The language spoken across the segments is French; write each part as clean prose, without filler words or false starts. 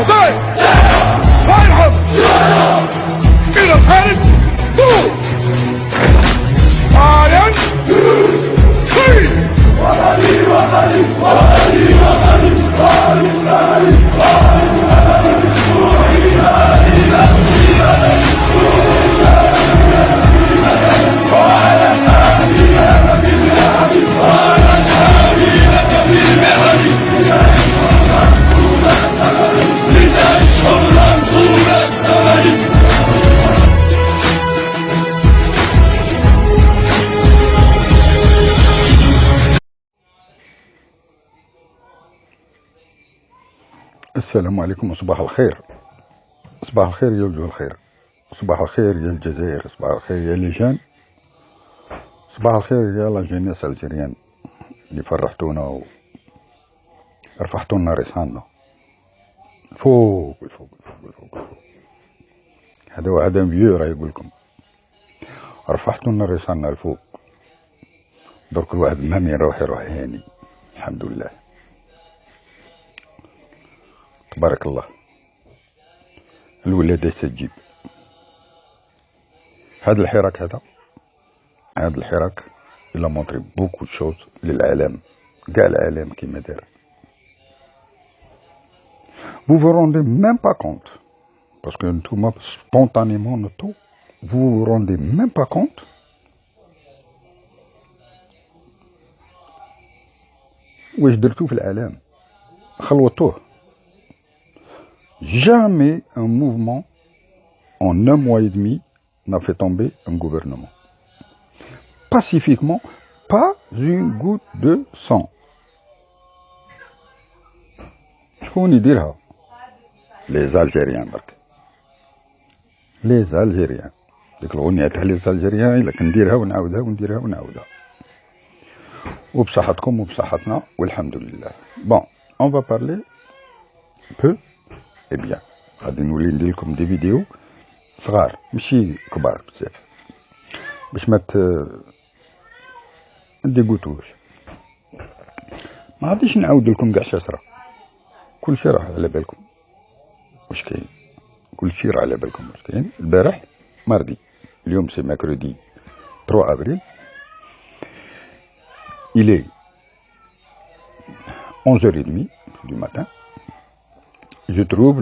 ساي هاي الحظ إلى الخارج حاليا خير وطني وطني وطني وطني وطني السلام عليكم وصباح الخير. صباح الخير يا وجه الخير، صباح الخير يا الجزائر، صباح الخير يا ليجان، صباح الخير يا لا جينيس الجيريان اللي فرحتونا ورفعتونا رسالنا فوق الفوق الفوق الفوق الفوق. هذا فيو راه يقولكم رفعتونا رسالنا الفوق. درك الواحد مهم يروح هاني الحمد لله تبارك الله. الولادة تجيب. هذا الحراك هذا الحراك إلا مونطري بوكو شوز للعالم، كاع العالم كيما دار. Vous vous rendez même pas compte, parce que نتوما spontanément نتو vous vous rendez même pas compte واش درتو في العالم، خلوطوه. Jamais un mouvement en un mois et demi n'a fait tomber un gouvernement. Pacifiquement, pas une goutte de sang. شكون يديرها؟ Les Algériens برك. Les Algériens. ديك الغنية تاع les Algériens إلا كنديرها ونعاودها ونديرها ونعاودها. وبصحتكم وبصحتنا والحمد لله. Bon, on va parler peu. Eh bien, غادي نولي ندير لكم دي فيديو صغار ماشي كبار بزاف باش ما نديقوتوش. ما غاديش نعاود لكم كاع شاسرة، كل شيء راه على بالكم واش كاين، كل شيء راه على بالكم واش كاين. البارح ماردي، اليوم سي ماكرودي 3 افريل، il est 11h30 du matin. Je trouve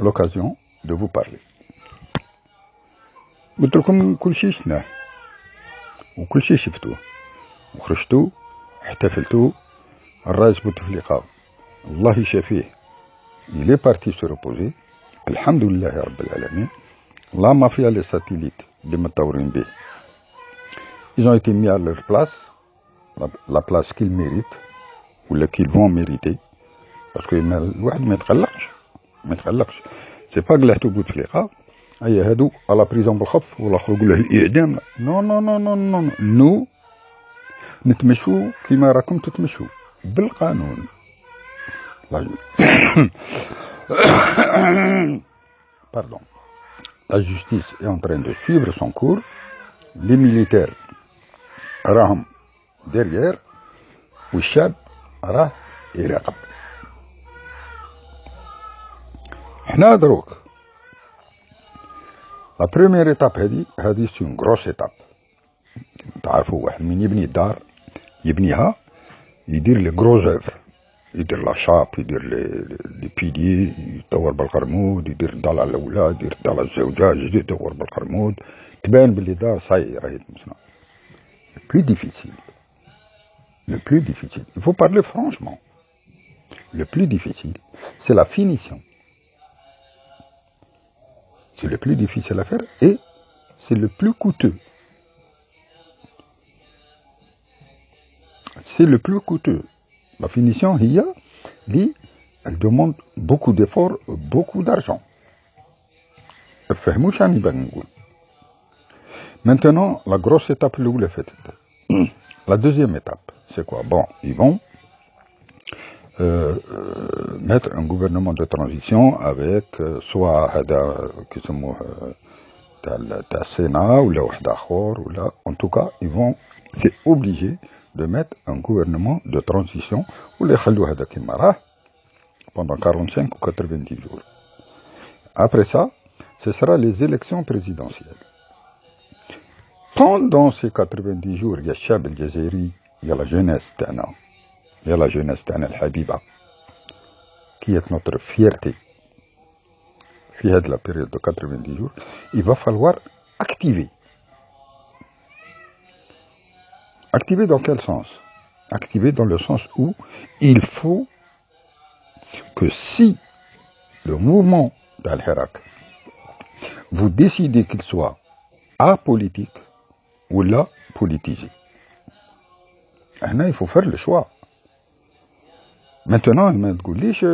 l'occasion de vous parler. قلت لكم كل شيء شفناه وكل شيء شفتوه وخرجتوا احتفلتوا. الراجل بوتفليقة الله يشافيه il est parti se reposer الحمد لله يا رب العالمين. لا مافيا لي ساتيليت اللي متطورين به ils ont été mis à leur place, la place qu'ils méritent ولا qu'ils vont mériter. باسكو الواحد ما يتقلقش سي با قلعتو بوتفليقة اي هادو على بريزون بالخف والاخر يقول له الاعدام. نو نو نو نو نو نو نتمشوا كيما راكم تتمشوا بالقانون. Pardon. La justice est en train de suivre son cours. Les militaires راهم derrière والشعب راه يراقب. حنا دروك لا بروميير ايتاب هذه سي اون غروس ايتاب. تعرفوا واحد من يبني الدار يبنيها يدير لي غروز اوفر، يدير لا شاب، يدير لي بيدي، يطور بالقرمود، يدير الدار على الاولاد، يدير الدار على الزوجات، يدور بالقرمود، تبان باللي دار صاي راهي تمسنا. le plus difficile, il faut parler franchement, le plus difficile c'est la finition. C'est le plus difficile à faire et c'est le plus coûteux. C'est le plus coûteux. La finition, elle demande beaucoup d'efforts, beaucoup d'argent. Maintenant, la grosse étape, la deuxième étape, c'est quoi? Bon, ils vont mettre un gouvernement de transition avec soit qui se تاع السيناء ولا واحد اخر ولا en tout cas ils vont c'est obligé de mettre un gouvernement de transition ولا يخلوا هذا كيما راه pendant 45 ou 90 jours. Après ça, ce sera les élections présidentielles. Pendant ces 90 jours, il y a Chab el-Jazairi, il y a la jeunesse Tana, il y a la jeunesse Tana al-Habiba, qui est notre fierté. Fierté de la période de 90 jours, il va falloir activer. Activer dans quel sens? Activer dans le sens où il faut que si le mouvement d'Al-Hirak, vous décidez qu'il soit apolitique ou là politisé. Là, il faut faire le choix. Maintenant, ما تقوليش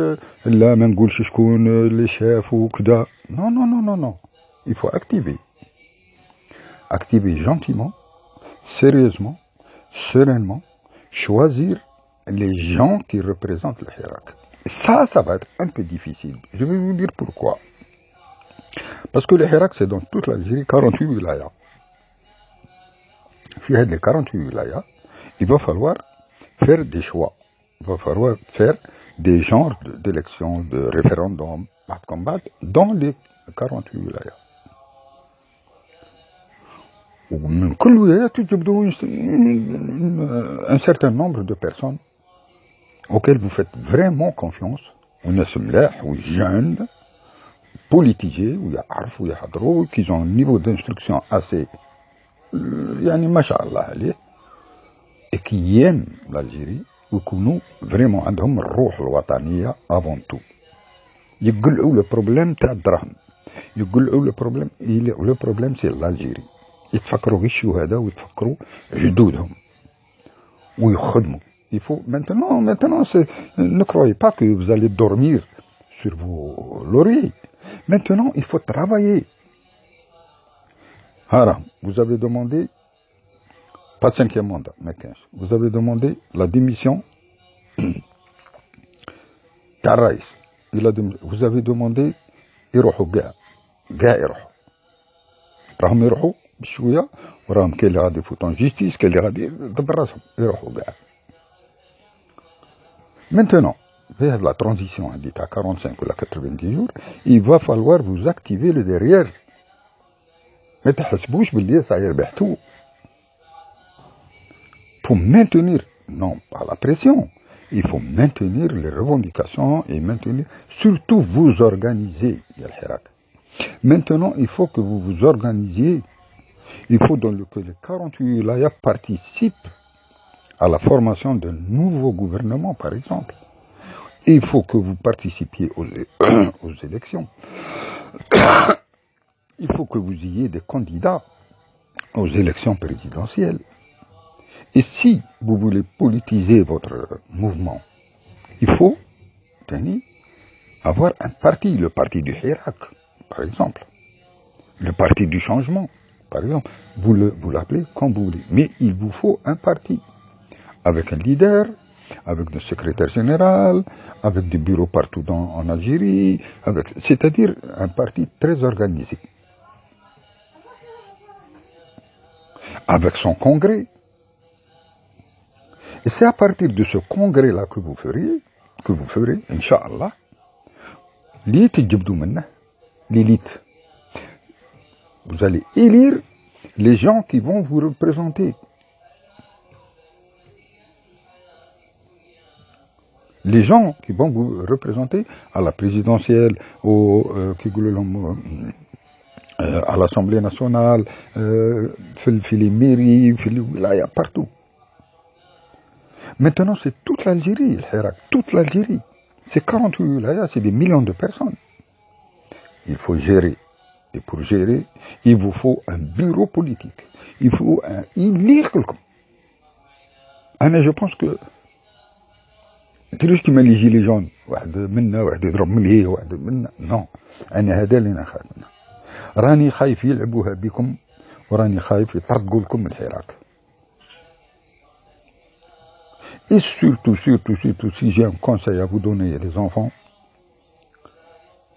لا ما نقولش شكون les chefs ou كذا. Non, non, non, non, non. Il faut activer. Activer gentiment, sérieusement, sereinement, choisir les gens qui représentent le Hirak. Ça va être un peu difficile. Je vais vous dire pourquoi. Parce que le Hirak, c'est dans toute l'Algérie, 48 wilayas. Fi les 48 wilayas, il va falloir faire des choix. Il va falloir faire des genres d'élections, de référendums, pas de combat, dans les 48 wilayas. ومن كل ولاية تجبدوا un certain nombre de personnes auxquelles vous faites vraiment confiance, وناس ملاح وجeunes, politisés, ويعرفوا يحضروا, qui ont un niveau d'instruction assez, يعني ما شاء الله عليه, et qui aiment l'Algérie, ويكونوا vraiment عندهم الروح الوطنية avant tout. يقلعوا le problème تاع الدراهم, يقلعوا le problème c'est l'Algérie. يتفكروا غير الشهداء ويتفكروا جدودهم ويخدموا. Il faut maintenant ne croyez pas que vous allez dormir sur vos lauriers. Maintenant, il faut travailler. Alors, vous avez demandé, pas de 5e mandat, mais 15. Vous avez demandé la démission d'Arraïs. Vous avez demandé يروحوا كاع يروحوا. راهم يروحوا بشويه وراهم كاين اللي غادي يفوتوا جيستيس كاين اللي غادي يدبر راسهم يروحوا كاع. Maintenant, vers la transition à 45 ou 90 jours, il va falloir vous activer le derrière. ما تحسبوش باللي صاير بحثو. Pour maintenir, non pas la pression, il faut maintenir les revendications et maintenir, surtout vous organiser, ya al-Hirak. Maintenant, il faut que vous vous organisiez. Il faut que les 48 wilayas participent à la formation d'un nouveau gouvernement, par exemple. Il faut que vous participiez aux élections. Il faut que vous ayez des candidats aux élections présidentielles. Et si vous voulez politiser votre mouvement, il faut avoir un parti, le parti du Hirak, par exemple. Le parti du changement, par exemple. Vous l'appelez comme vous voulez. Mais il vous faut un parti. Avec un leader, avec un secrétaire général, avec des bureaux partout en Algérie, c'est-à-dire un parti très organisé. Avec son congrès. Et c'est à partir de ce congrès-là que vous ferez, Inch'Allah, l'élite. Vous allez élire les gens qui vont vous représenter. Les gens qui vont vous représenter à la présidentielle, à l'Assemblée nationale, les mairies, les wilayas, partout. Maintenant, c'est toute l'Algérie, toute l'Algérie. C'est 48 wilayas, c'est des millions de personnes. Il faut gérer. Et pour gérer, il vous faut un bureau politique. Il faut élire quelqu'un. Je pense que تديروش كيما اللي يجي لي جون واحد منا واحد يضرب من ليه واحد منا نو انا هذا اللي انا خايف منه راني خايف يلعبوها بكم وراني خايف يطرقوا لكم من الحراك et surtout si j'ai un conseil à vous donner les enfants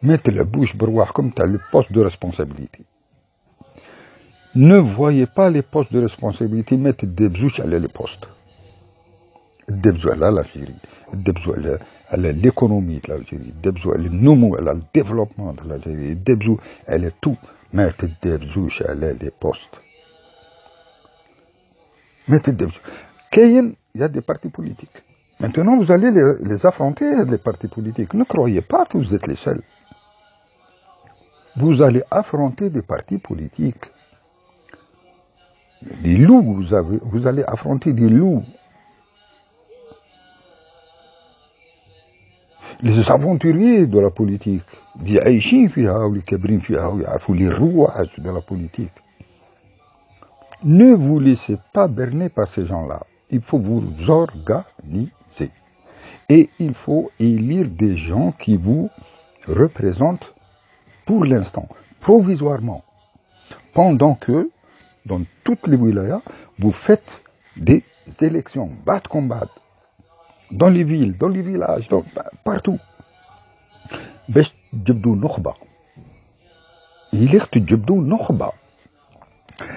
ما تلعبوش برواحكم تاع le poste de responsabilité ne voyez pas les postes de responsabilité ما تدبزوش على les postes تدبزوا على l'Algérie تدبزوا على على l'économie de l'Algérie يدبزوا على النمو على الديفلوبمون de l'Algérie يدبزوا على تو ما تدبزوش على لي بوست ما تدبزوا كاين il y a des partis politiques maintenant vous allez les affronter les partis politiques ne croyez pas que vous êtes les seuls vous allez affronter des partis politiques des loups vous allez affronter des loups les aventuriers de la politique اللي عايشين فيها واللي كابرين فيها ويعرفوا لي الرواج de la politique ne vous laissez pas berner par ces gens-là il faut vous organiser et il faut élire des gens qui vous représentent pour l'instant provisoirement pendant que dans toutes les wilayas vous faites des élections bat combat dans les villes, dans les villages, partout. باش تجبدوا نخبة. إلا تجبدوا نخبة.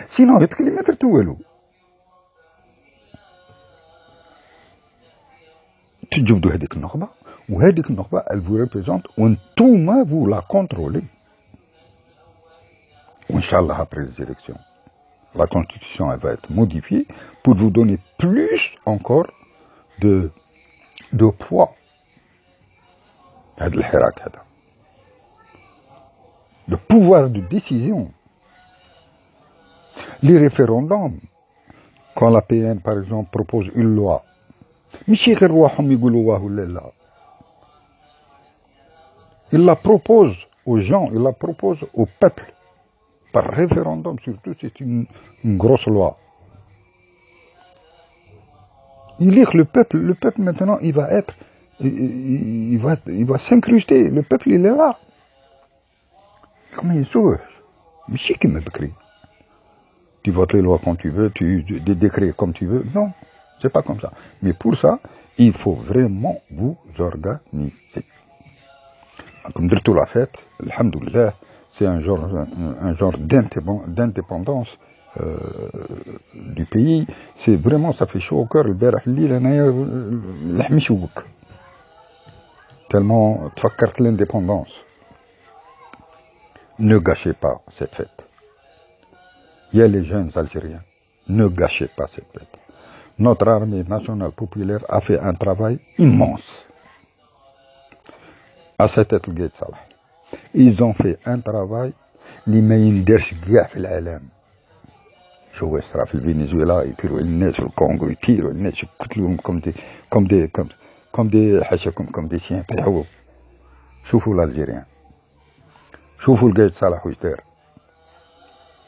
سينو غتكلم ما درتو والو. تجبدوا هذيك النخبة وهذيك النخبة elle vous représente وانتوما vous la contrôlez. Inch'Allah après les élections. La constitution elle va être modifiée pour vous donner plus encore de poids هذا الحراك هذا le pouvoir de décision les référendums quand la PN par exemple propose une loi ماشي غير رواحهم يقولوا واه ولا لا il la propose aux gens il la propose au peuple par référendum surtout c'est une grosse loi il dit que le peuple maintenant il va s'incruster le peuple il est là comment il sauve ماشي كيما بكري tu votes les lois quand tu veux des décrets comme tu veux non c'est pas comme ça mais pour ça il faut vraiment vous organiser comme درتو la fête alhamdoulilah c'est un genre d'indépendance du pays c'est vraiment ça fait chaud au cœur البارح الليل انايا لحمي شوك tellement تفكرت l'indépendance ne gâchez pas cette fête il y a les jeunes algériens ne gâchez pas cette fête notre armée nationale populaire a fait un travail immense à cette Guet Salah ils ont fait un travail اللي ما يندرش كاع في العالم شو صرا في الفنزويلا يطيروا الناس في الكونغو يطيروا الناس يقتلوهم كوم دي حاشاكم كوم دي سيان طيحوا شوفوا الالجيريان شوفوا القايد صالح واش دار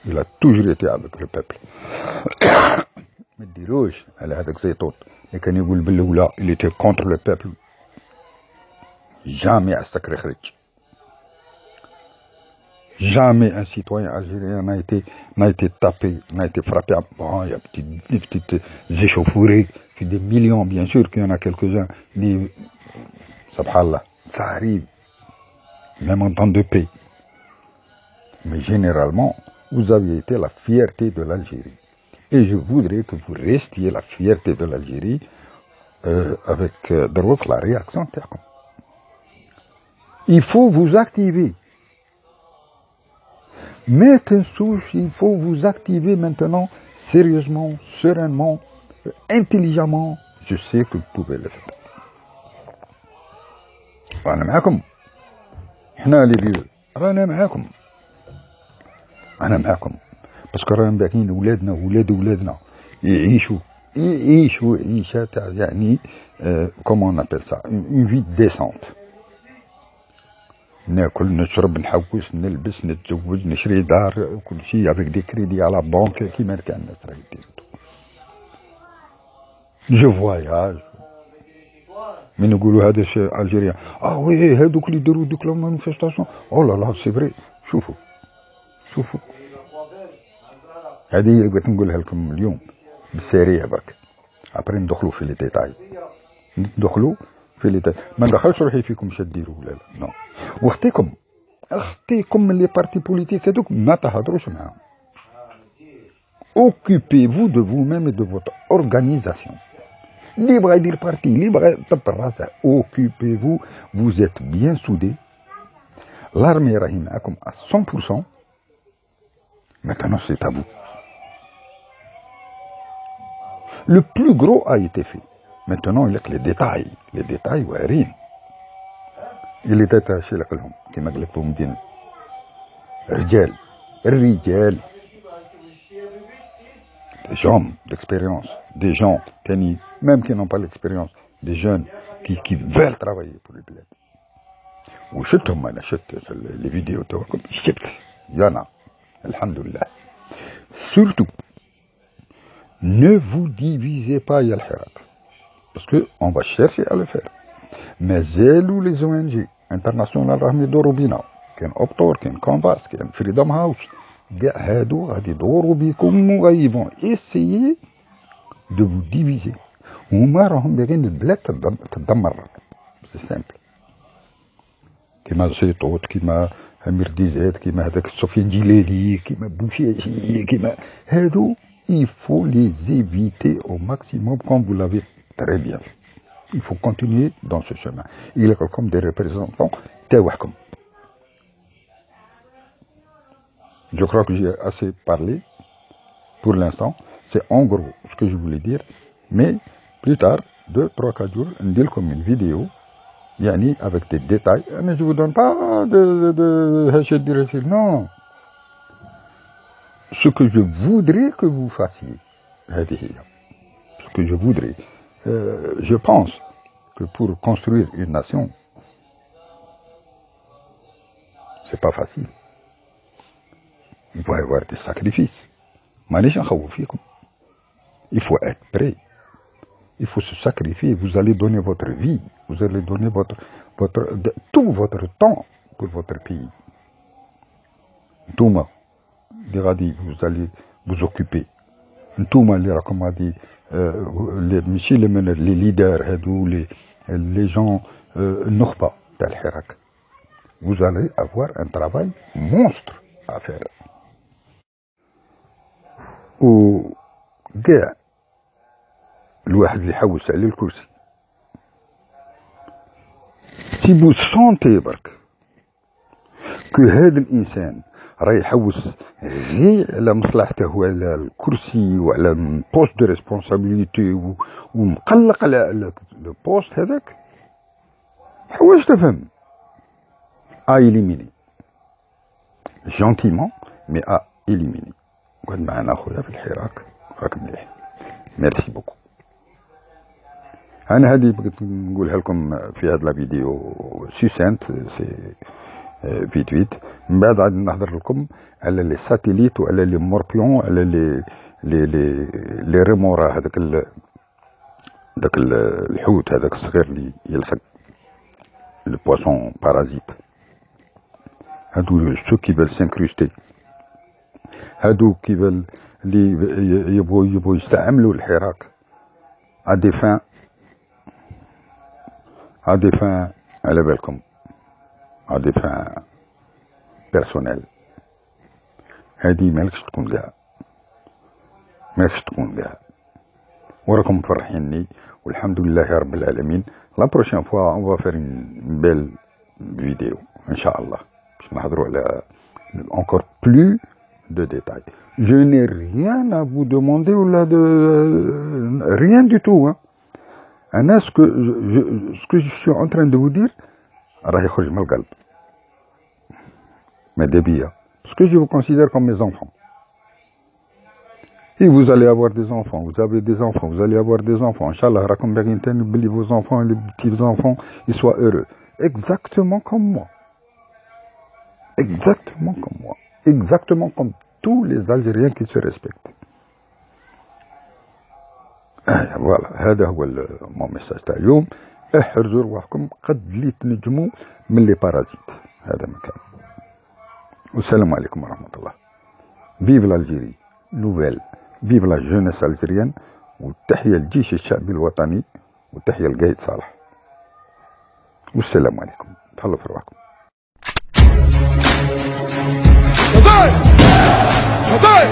il a toujours été avec le peuple ما ديروش على هذاك زيطوط اللي كان يقول بالأولى il était contre le peuple jamais عسكر يخرج jamais un citoyen algérien n'a été tapé, n'a été frappé. Bon, il y a des petites échauffourées, puis des millions, bien sûr qu'il y en a quelques-uns. Subhanallah, ça arrive, même en temps de paix. Mais généralement, vous aviez été la fierté de l'Algérie. Et je voudrais que vous restiez la fierté de l'Algérie avec la réaction terre. Il faut vous activer. Mettez une souche, il faut vous activer maintenant, sérieusement, sereinement, intelligemment. Je sais que vous pouvez le faire. رانا معاكم. احنا اللي بيقول رانا معاكم. أنا معاكم. باسكو رانا باقيين ولادنا وولاد ولادنا يعيشوا عيشة تاع يعني comment on appelle ça une vie décente. ناكل نشرب نحوس نلبس نتزوج نشري دار كل شيء avec des crédits à la banque كيما كان الناس راهي دير je voyage من نقولوا هذا الشيء الجيريا وي هذوك اللي يديروا دوك لا مانيفيستاسيون او لا لا سي فري شوفوا هذه اللي بغيت نقولها لكم اليوم بالسريع برك ابري ندخلوا في لي ديتاي ندخلوا في لي ديتاي ما ندخلش روحي فيكم واش ديروا ولا لا نو واختيكم من لي بارتي بوليتيك هذوك ما تهضروش معاهم occupez-vous de vous-même et de votre organisation libre à dire parti, libre à occupez-vous, vous êtes bien soudés. L'armée Rahim Akum à 100%. Maintenant, c'est à vous. Le plus gros a été fait. Maintenant, il y a que les détails. Les détails, ouais, rien. Il est attaché à l'homme qui m'a glissé pour dire Rijal, Rijal. Des hommes d'expérience, des gens, même qui n'ont pas l'expérience, des jeunes qui veulent travailler pour le bled. Ou j'achète les vidéos, il y en a, alhamdoulilah. Surtout, ne vous divisez pas, ya al-Hirak, parce qu'on va chercher à le faire. Mais zélou les ONG internationales rahmi dorobina, كان Optor, كان Canvas, كان Freedom House, هادو غادي يدوروا بكم وغيبون essayer de vous diviser. هما راهم باغيين البلاد تدمر. سي سامبل. كيما زيطوط كيما امير ديزات كيما هذاك سفيان جلالي كيما بوشاشي كيما هادو il faut les éviter au maximum comme vous l'avez très bien fait. Il faut continuer dans ce chemin. Il est comme des représentants تاوحكم. Je crois que j'ai assez parlé pour l'instant. C'est en gros ce que je voulais dire. Mais plus tard, 2, 3, 4 jours, on dit comme une vidéo, yani avec des détails. Mais je ne vous donne pas de non. Ce que je voudrais que vous fassiez. Ce que je voudrais. Je pense que pour construire une nation, c'est pas facile. Il va y avoir des sacrifices. Il faut être prêt. Il faut se sacrifier. Vous allez donner votre vie. Vous allez donner tout votre temps pour votre pays. Touma, vous allez vous occuper. Touma, comme a dit, les leaders, les gens, Nokhba, d'Al-Hirak. Vous allez avoir un travail monstre à faire. وكاع الواحد اللي يحوس على الكرسي si vous sentez برك كو هذا الانسان راه يحوس غير على مصلحته وعلى الكرسي وعلى بوست دو ريسبونسابيلتي ومقلق على لو بوست هذاك حواش تفهم à éliminer gentiment mais à éliminer. قعد معنا اخويا في الحراك راك مليح. ميرسي بوكو. انا هذه بغيت نقولها لكم في هذا الفيديو سوسانت سي فيت من بعد غادي نهضر لكم على لي ساتيليت وعلى لي موربيون على لي ريمورا هذاك داك الحوت هذاك الصغير اللي يلصق لو بواسون بارازيت هادو سو كي veulent s'incruster هادو كيفال اللي يبغوا يستعملوا الحراك à des fins على بالكم à des fins personnelles. هادي مالكش تكون كاع وراكم مفرحيني والحمد لله رب العالمين. لا بروشين فوا اون فا فير une belle vidéo ان شاء الله باش نهضروا على encore plus de détails. Je n'ai rien à vous demander ou là rien du tout. Hein. Ce que je suis en train de vous dire, mais débile, parce que je vous considère comme mes enfants. Et vous allez avoir des enfants, vous avez des enfants, vous allez avoir des enfants. Inch'Allah, vos enfants, les petits enfants, ils soient heureux. Exactement comme moi. Exactement comme moi. Exactement comme tous les Algériens qui se respectent. Voilà, هذا هو mon message تاع اليوم. احرزوا رواحكم قد اللي تنجموا من لي بارازيت. هذا مكان. والسلام عليكم ورحمة الله. Vive l'Algérie nouvelle. Vive la jeunesse algérienne. وتحية الجيش الشعبي الوطني وتحية القايد صالح. والسلام عليكم. تهلاو في رواحكم. نصايح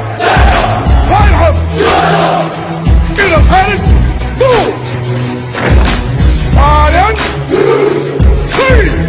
وين حب إلى الخارج Silent! Hey!